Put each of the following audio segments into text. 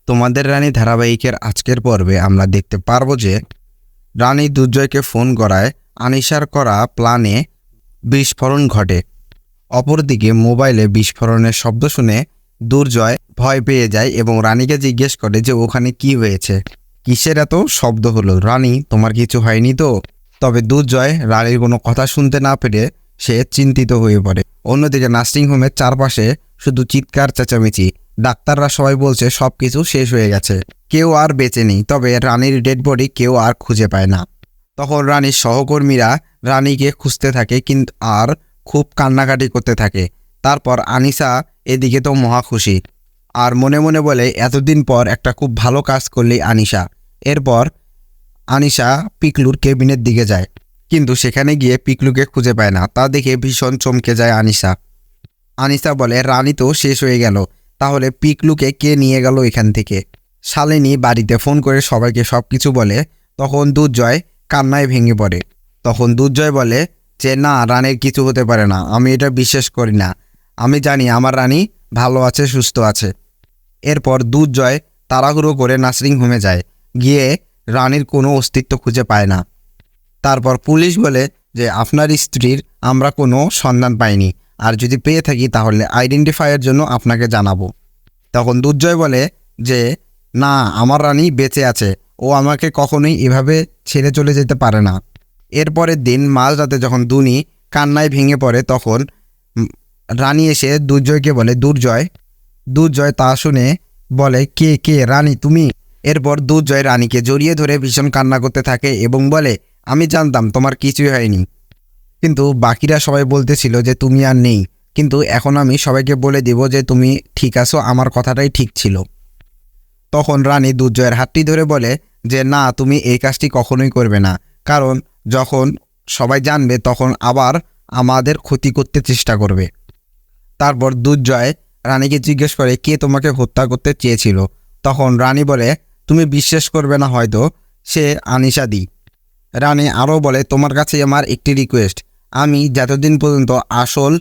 তোমাদের রানী ধারাবাহিকের আজকের পর্বে আমরা দেখতে পারবো যে রানী দুর্জয়কে ফোন করায় আনিশার করা প্ল্যানে বিস্ফোরণ ঘটে। অপরদিকে মোবাইলে বিস্ফোরণের শব্দ শুনে দুর্জয় ভয় পেয়ে যায় এবং রানীকে জিজ্ঞেস করে যে ওখানে কি হয়েছে, কিসের এত শব্দ হলো। রানী, তোমার কিছু হয়নি তো? তবে দুর্জয় রানীর কোনো কথা শুনতে না পেরে সে চিন্তিত হয়ে পড়ে। অন্যদিকে নার্সিংহোমের চারপাশে শুধু চিৎকার চেঁচামেচি। ডাক্তাররা সবাই বলছে সবকিছু শেষ হয়ে গেছে, কেউ আর বেঁচে নেই। তবে রানীর ডেড বডি কেউ আর খুঁজে পায় না। তখন রানীর সহকর্মীরা রানীকে খুঁজতে থাকে, কিন্তু আর খুব কান্নাকাটি করতে থাকে। তারপর আনিশা এদিকে তো মহা খুশি আর মনে মনে বলে এতদিন পর একটা খুব ভালো কাজ করলি আনিশা। এরপর আনিশা পিকলুর কেবিনের দিকে যায়, কিন্তু সেখানে গিয়ে পিকলুকে খুঁজে পায় না। তা দেখে ভীষণ চমকে যায় আনিশা। আনিশা বলে রানী তো শেষ হয়ে গেল, তাহলে পিকলুকে কে নিয়ে গেল এখান থেকে? শালিনী বাড়িতে ফোন করে সবাইকে সব কিছু বলে। তখন দুর্জয় কান্নায় ভেঙে পড়ে। তখন দুর্জয় বলে যে না, রানীর কিছু হতে পারে না, আমি এটা বিশ্বাস করি না। আমি জানি আমার রানী ভালো আছে, সুস্থ আছে। এরপর দুর্জয় তাড়াহুড়ো করে নার্সিংহোমে যায়, গিয়ে রানীর কোনো অস্তিত্ব খুঁজে পায় না। তারপর পুলিশ বলে যে আপনার স্ত্রীর আমরা কোনো সন্ধান পাইনি, আর যদি পেয়ে থাকি তাহলে আইডেন্টিফাইয়ের জন্য আপনাকে জানাবো। তখন দুর্জয় বলে যে না, আমার রানী বেঁচে আছে, ও আমাকে কখনোই এভাবে ছেড়ে চলে যেতে পারে না। এরপরের দিন মাঝরাতে যখন দুনি কান্নায় ভেঙে পড়ে, তখন রানী এসে দুর্জয়কে বলে দুর্জয় তা শুনে বলে কে কে রানী তুমি? এরপর দুর্জয় রানীকে জড়িয়ে ধরে ভীষণ কান্না করতে থাকে এবং বলে আমি জানতাম তোমার কিছুই হয়নি, কিন্তু বাকিরা সবাই বলতেছিল যে তুমি আর নেই, কিন্তু এখন আমি সবাইকে বলে দিব যে তুমি ঠিক আছো, আমার কথাটাই ঠিক ছিল। তখন রানী দুর্জয়ের হাতটি ধরে বলে যে না, তুমি এই কাজটি কখনোই করবে না, কারণ যখন সবাই জানবে তখন আবার আমাদের ক্ষতি করতে চেষ্টা করবে। তারপর দুর্জয় রানীকে জিজ্ঞেস করে কে তোমাকে হত্যা করতে চেয়েছিল। তখন রানী বলে তুমি বিশ্বাস করবে না হয়তো, সে আনিশা দি। রানী আরও বলে তোমার কাছে আমার একটি রিকোয়েস্ট, আমি যতদিন পর্যন্ত আসল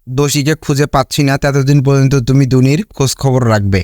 দোষীকে খুঁজে পাচ্ছি না ততদিন পর্যন্ত তুমি দুনির খোঁজ খবর রাখবে।